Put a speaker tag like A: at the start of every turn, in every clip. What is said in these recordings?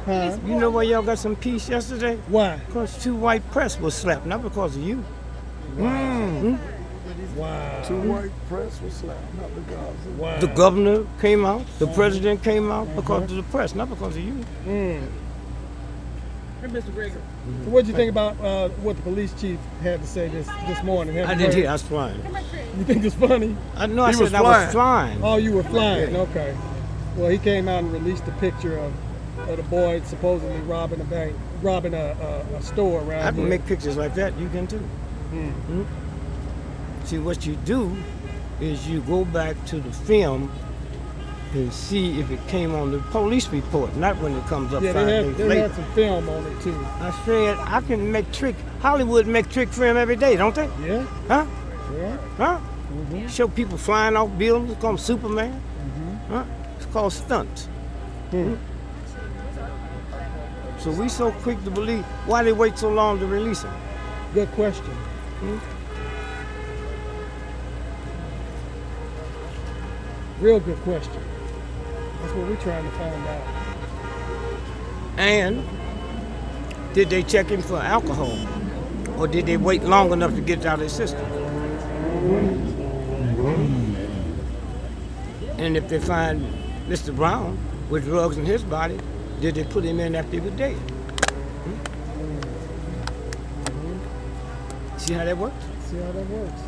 A: You know why y'all got some peace yesterday?
B: Why?
A: Because 2 white press was slapped, not because of you.
B: Wow.
C: Wow. 2 white press was slapped, not because of
B: Wow.
A: The governor came out, the president came out because of the press, not because of you.
B: Mm.
D: Hey, Mr. Gregory.
B: So what do you think about what the police chief had to say this morning?
A: I didn't hear, I was flying.
B: You think it's funny?
A: I know I
C: He was
A: said I was flying.
B: Oh, you were flying. Okay. Well, he came out and released a picture of the boy supposedly robbing a bank, robbing a store around
A: I can
B: here.
A: make pictures like that, you can too.
B: Mm.
A: See, what you do is you go back to the film and see if it came on the police report, not when it comes up 5 days
B: they
A: later.
B: had some film on it too.
A: I said, I can make Hollywood make trick film every day, don't they?
B: Yeah.
A: Huh?
B: Yeah.
A: Huh?
B: Mm-hmm.
A: Show people flying off buildings, call them Superman. Huh? It's called stunts.
B: Mm.
A: So we so quick to believe, why they wait so long to release him?
B: Good question. Real good question. That's what we're trying to find out.
A: And did they check him for alcohol? Or did they wait long enough to get it out of their system? And if they find Mr. Brown with drugs in his body, did they put him in after he was dead? See how that works?
B: See how that works.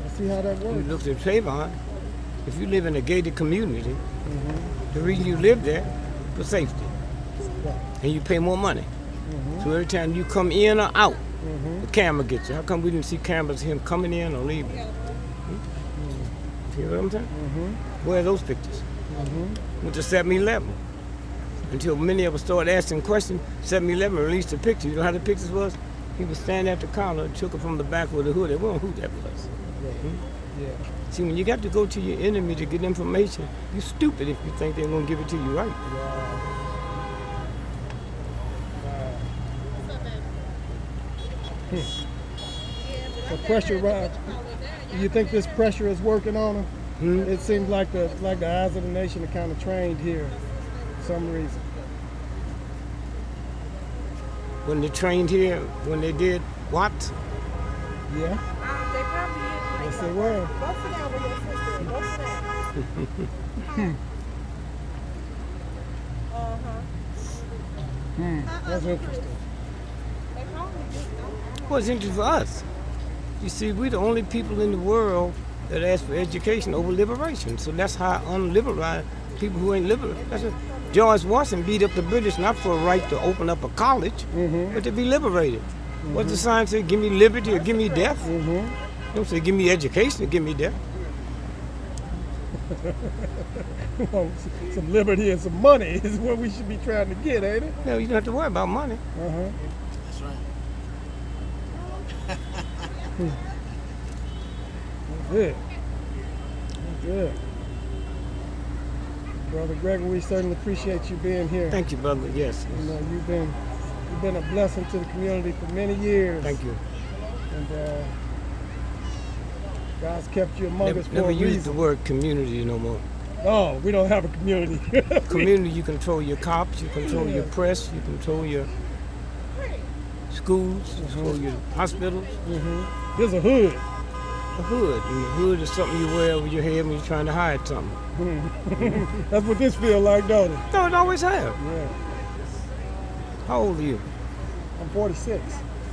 B: I see how that
A: You
B: works.
A: look at Trayvon, if you live in a gated community, the reason you live there for safety. And you pay more money. So every time you come in or out, the camera gets you. How come we didn't see cameras of him coming in or leaving? You know what I'm saying? Where are those pictures? With the 7-Eleven. Until many of us started asking questions, 7-Eleven released the picture. You know how the pictures was? He was standing at the counter, took it from the back with the hood. They won't who that was.
B: Yeah.
A: See, when you got to go to your enemy to get information, you're stupid if you think they're going to give it to you right.
B: The pressure, Rod. You think this pressure is working on them? It seems like the eyes of the nation are kind of trained here for some reason.
A: When they trained here, when they did what?
B: Yeah.
D: They probably is.
B: Yes, they were.
D: Go sit down with your sister. Go sit down.
B: That's interesting.
D: They probably just don't.
A: Well, it's interesting for us. You see, we're the only people in the world that ask for education over liberation. So that's how unliberalized people who ain't liberal. That's it. George Washington beat up the British not for a right to open up a college, but to be liberated. What's the sign say? Give me liberty or give me death? Don't say give me education or give me death.
B: Well, some liberty and some money is what we should be trying to get, ain't it?
A: No, you don't have to worry about money.
C: That's right.
B: Good. Good. Brother Gregory, we certainly appreciate you being here.
A: Thank you, brother. Yes.
B: You know, you've been a blessing to the community for many years.
A: Thank you.
B: And God's kept you among us for
A: Never
B: a
A: use
B: reason.
A: the word community no more.
B: Oh, we don't have a community.
A: Community, you control your cops, you control your press, you control your schools, you control your hospitals.
B: There's a hood.
A: A hood. And the hood is something you wear over your head when you're trying to hide something.
B: That's what this feels like, don't it?
A: No, it always have.
B: Yeah.
A: How old are you?
B: I'm 46.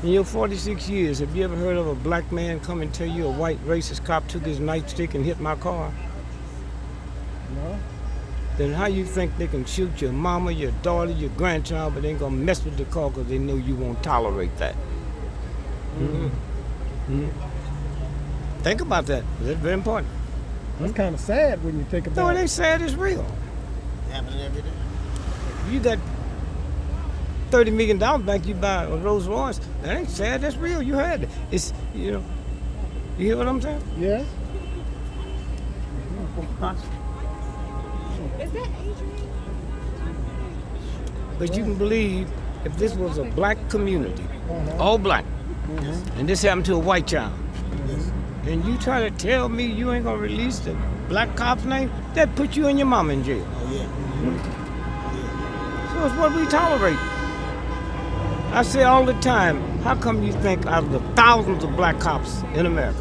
A: In your 46 years, have you ever heard of a black man come and tell you a white racist cop took his nightstick and hit my car?
B: No?
A: Then how you think they can shoot your mama, your daughter, your grandchild, but they ain't gonna mess with the car because they know you won't tolerate that? Think about that. That's very important.
B: That's kind of sad when you think
A: No,
B: about
A: it
B: it.
A: ain't sad, it's real.
C: Happening every day.
A: You got $30 million back, you buy a Rolls Royce. That ain't sad, that's real. You had it. It's, you know, you hear what I'm saying?
B: Yeah?
D: Is that Adrian?
A: But you can believe if this was a black community, all black, and this happened to a white child, and you try to tell me you ain't gonna release the black cop's name, that put you and your mama in jail.
C: Oh, yeah.
A: So So it's what we tolerate. I say all the time, how come you think out of the thousands of black cops in America,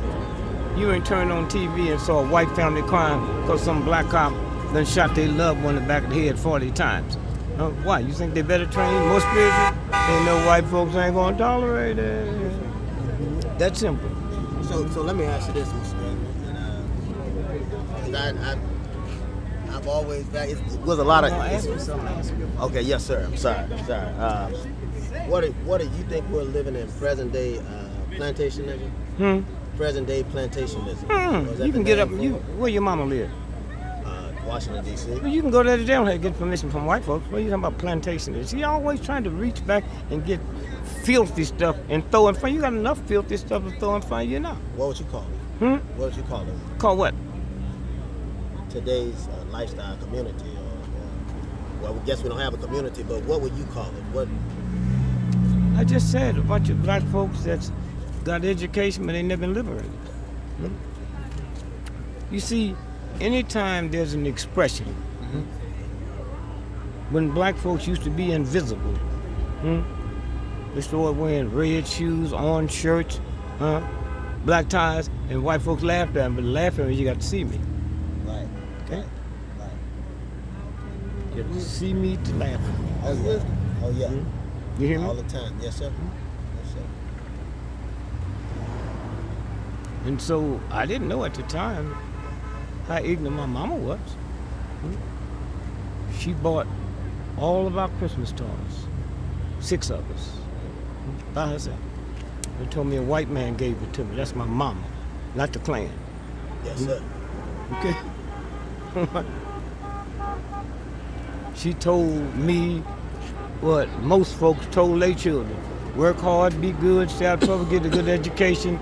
A: you ain't turned on TV and saw a white family crying because some black cop done shot their loved one in the back of the head 40 times? Why? You think they better trained, more spiritual? They know white folks ain't gonna tolerate it. That's simple.
E: So let me ask you this, Mr. Gregory. I've always it was a lot of.
A: Ask me something.
E: Okay, yes, sir. I'm sorry. What do you think we're living in present day plantationism? Present day plantationism.
A: You can get up. Where your mama live?
E: Washington D.C.
A: Well, you can go there today and get permission from white folks. What are you talking about plantationism? She always trying to reach back and get filthy stuff and throw in front. You got enough filthy stuff to throw in front of you now.
E: What would you call it? What would you call it?
A: Call what?
E: Today's lifestyle community, well, I guess we don't have a community, but what would you call it? What?
A: I just said a bunch of black folks that's got education, but they never been liberated. You see, anytime there's an expression, when black folks used to be invisible, they started wearing red shoes, orange shirts, black ties, and white folks laughed at them, but laughing when you got to see me.
E: Right.
A: Okay? You got to see me to laugh at me.
E: Oh yeah. Oh yeah.
A: You hear me?
E: All the time. Yes, sir. Yes, sir.
A: And so I didn't know at the time how ignorant my mama was. She bought all of our Christmas toys, 6 of us, by herself. They told me a white man gave it to me. That's my mama, not the Klan.
E: Yes, sir.
A: Okay? She told me what most folks told their children. Work hard, be good, stay out of trouble, get a good education.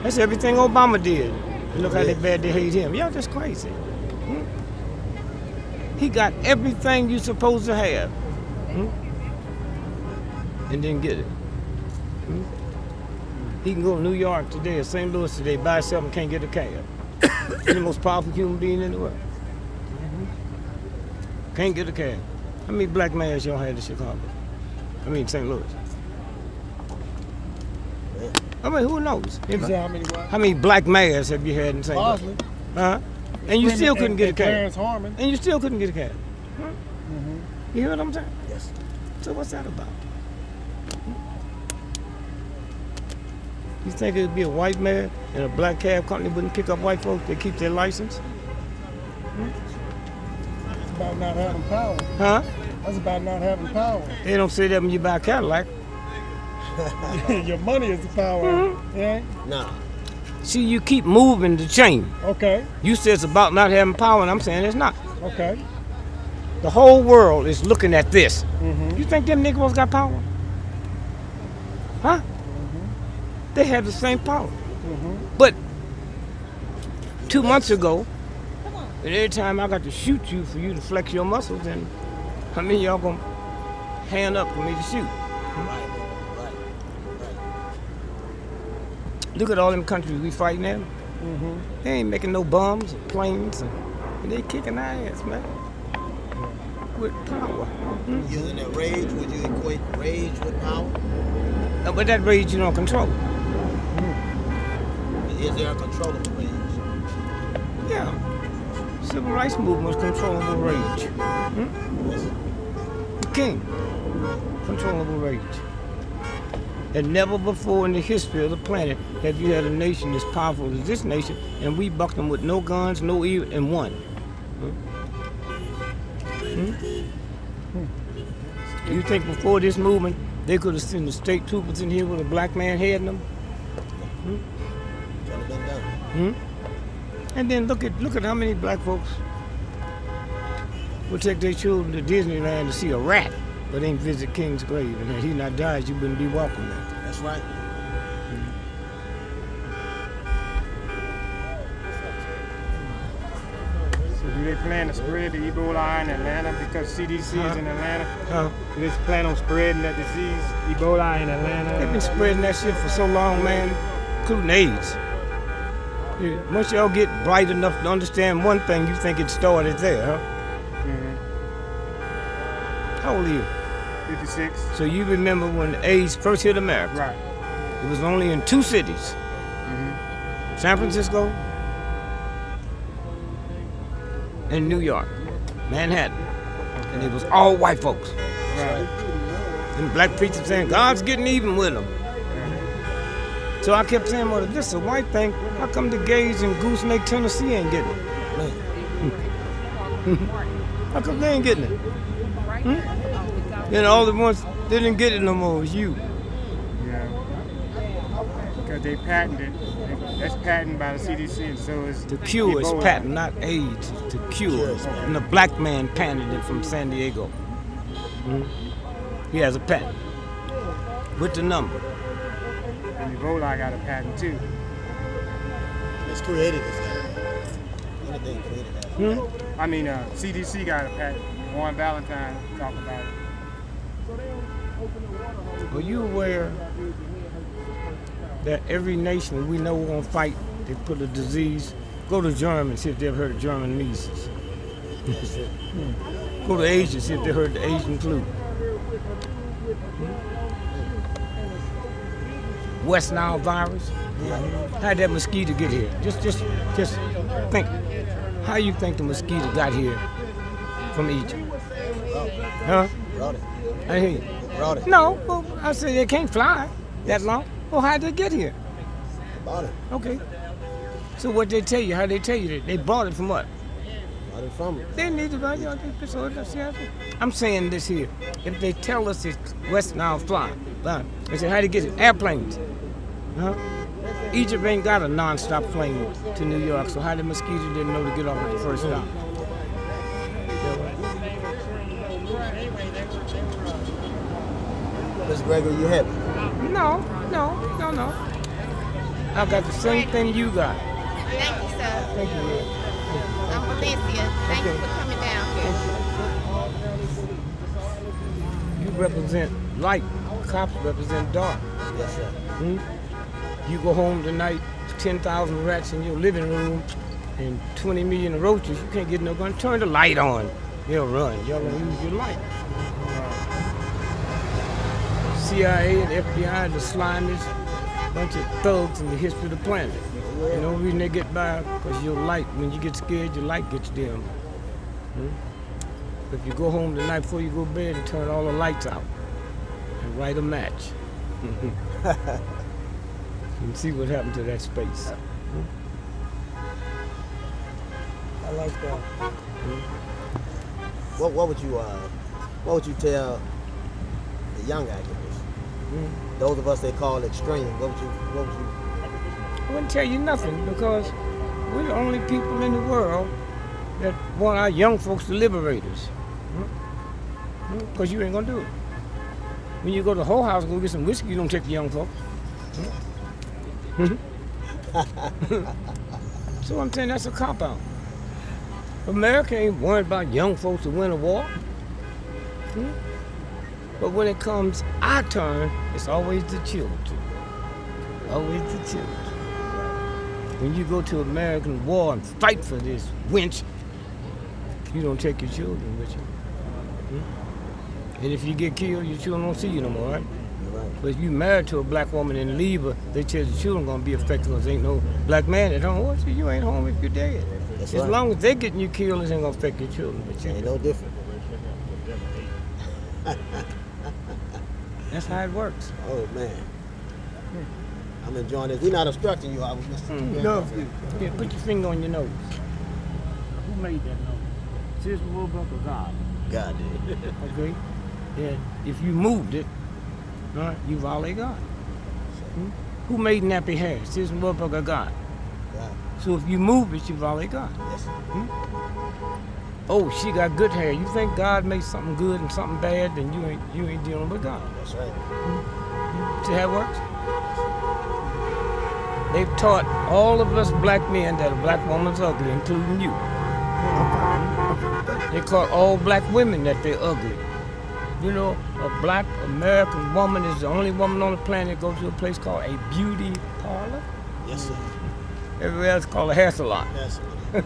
A: That's everything Obama did. Look how bad they hate him. Y'all just crazy. He got everything you're supposed to have. And didn't get it. He can go to New York today or St. Louis today by himself and can't get a cab. He's the most powerful human being in the world. Can't get a cab. How many black males y'all had in Chicago? I mean, St. Louis. I mean, who knows? How many black mayors have you had in St. Louis? And you still couldn't get a cab. And you still couldn't get a cab. You hear what I'm saying?
E: Yes.
A: So what's that about? You think it'd be a white mayor and a black cab company wouldn't pick up white folks? They keep their license?
B: It's about not having power.
A: Huh?
B: That's about not having power.
A: They don't say that when you buy a Cadillac.
B: Your money is the power. Yeah.
E: Nah.
A: See, you keep moving the chain.
B: Okay.
A: You say it's about not having power, and I'm saying it's not.
B: Okay.
A: The whole world is looking at this. You think them Negroes got power? Huh? They have the same power. But 2 months ago, and every time I got to shoot you for you to flex your muscles, and how many y'all gonna hand up for me to shoot?
E: Right.
A: Look at all them countries we fighting in. They ain't making no bombs or planes, and they kicking our ass, man. With power.
E: Using that rage, would you equate rage with power?
A: No, but that rage you don't control.
E: Is there a controllable rage?
A: Yeah. Civil rights movement was controllable rage. The king, controllable rage. And never before in the history of the planet have you had a nation as powerful as this nation, and we bucked them with no guns, no evil, and won. You think before this movement, they could have sent the state troopers in here with a black man heading them?
E: Could have been done.
A: And then look at how many black folks would take their children to Disneyland to see a rat, but ain't visit King's grave. And had he not died, you wouldn't be welcome there.
E: That's right.
F: So do they plan to spread the Ebola in Atlanta because CDC is in Atlanta? Do they plan on spreading that disease, Ebola, in Atlanta?
A: They've been spreading that shit for so long, man, including AIDS. Yeah, once y'all get bright enough to understand one thing, you think it started there, huh? How old are you?
F: 56.
A: So you remember when AIDS first hit America?
F: Right.
A: It was only in 2 cities. San Francisco and New York, Manhattan. And it was all white folks.
F: Right.
A: And black preachers saying, God's getting even with them. So I kept saying, well, if this is a white thing, how come the gays in Goosenake, Tennessee ain't getting it? How come they ain't getting it? Then all the ones that didn't get it no more was you.
F: Yeah. Because they patented. That's patented by the CDC, and so is
A: The cure is
F: Ebola.
A: patent, not AIDS. It's the cure. And the black man patented it from San Diego. He has a patent with the number.
F: And Ebola got a patent too.
E: It's created this guy. Anything created that.
F: I mean, CDC got a patent. Warren Valentine talked about it.
A: Are you aware that every nation we know we're gonna fight, they put a disease? Go to Germany, see if they've heard of German measles. Go to Asia, see if they heard the Asian flu. West Nile virus. How'd that mosquito get here? Just think. How you think the mosquito got here from Egypt? Huh?
E: Brought it.
A: I hear you.
E: Brought it.
A: No, well, I said they can't fly that long. Well, how'd they get here?
E: Bought it.
A: Okay. So what they tell you? How they tell you that? They bought it from what?
E: Bought it from it.
A: They need to buy y'all. I'm saying this here. If they tell us it's West Nile fly, they say how they get it? Airplanes. Huh? Egypt ain't got a non-stop plane to New York, so how the mosquito didn't know to get off at the first stop?
E: Mr. Gregory, you happy?
A: No. I got the same thing you got.
G: Thank you, sir.
A: Thank you.
G: I'm Valencia. Thank you for coming down here.
A: You represent light. Cops represent dark.
E: Yes, sir.
A: You go home tonight, 10,000 rats in your living room and 20 million roaches, you can't get no gun. Turn the light on. They'll run. Y'all gonna use your light. CIA and FBI, the slimiest bunch of thugs in the history of the planet. And the only reason they get by, because your light, when you get scared, your light gets dim. If you go home tonight before you go to bed and turn all the lights out and light a match. And see what happened to that space.
B: I like that.
E: What would you tell the young activists? Those of us they call extreme. What would you?
A: I wouldn't tell you nothing because we're the only people in the world that want our young folks to liberate us. Because you ain't gonna do it. When you go to the whole house and go get some whiskey, you don't take the young folks. So I'm saying that's a cop-out. America ain't worried about young folks to win a war. But when it comes our turn, it's always the children. Always the children. When you go to American war and fight for this wench, you don't take your children with you. And if you get killed, your children don't see you no more, right? But if you married to a black woman and leave her, they tell the children gonna be affected because ain't no black man at home. Well, you ain't home if you're dead.
E: That's
A: As
E: right.
A: long as they getting you killed, it ain't gonna affect your children. But you
E: Ain't no different.
A: that's how it works.
E: Oh man. I'm enjoying this. We're not obstructing you. I was listening.
A: No. Here, put your finger on your nose. Who made that nose? Citizen Roebuck or God?
E: God did.
A: Okay? And if you moved it, all right, you violate God. Who made nappy hair? Citizen Roebuck or God?
E: God.
A: So if you move it, you violate God.
E: Yes.
A: Oh, she got good hair. You think God made something good and something bad, then you ain't dealing with God.
E: That's right.
A: See how it works? They've taught all of us black men that a black woman's ugly, including you. They taught all black women that they're ugly. You know, a black American woman is the only woman on the planet that goes to a place called a beauty parlor.
E: Yes, sir.
A: Everywhere else called a hair salon.
E: Yes, sir.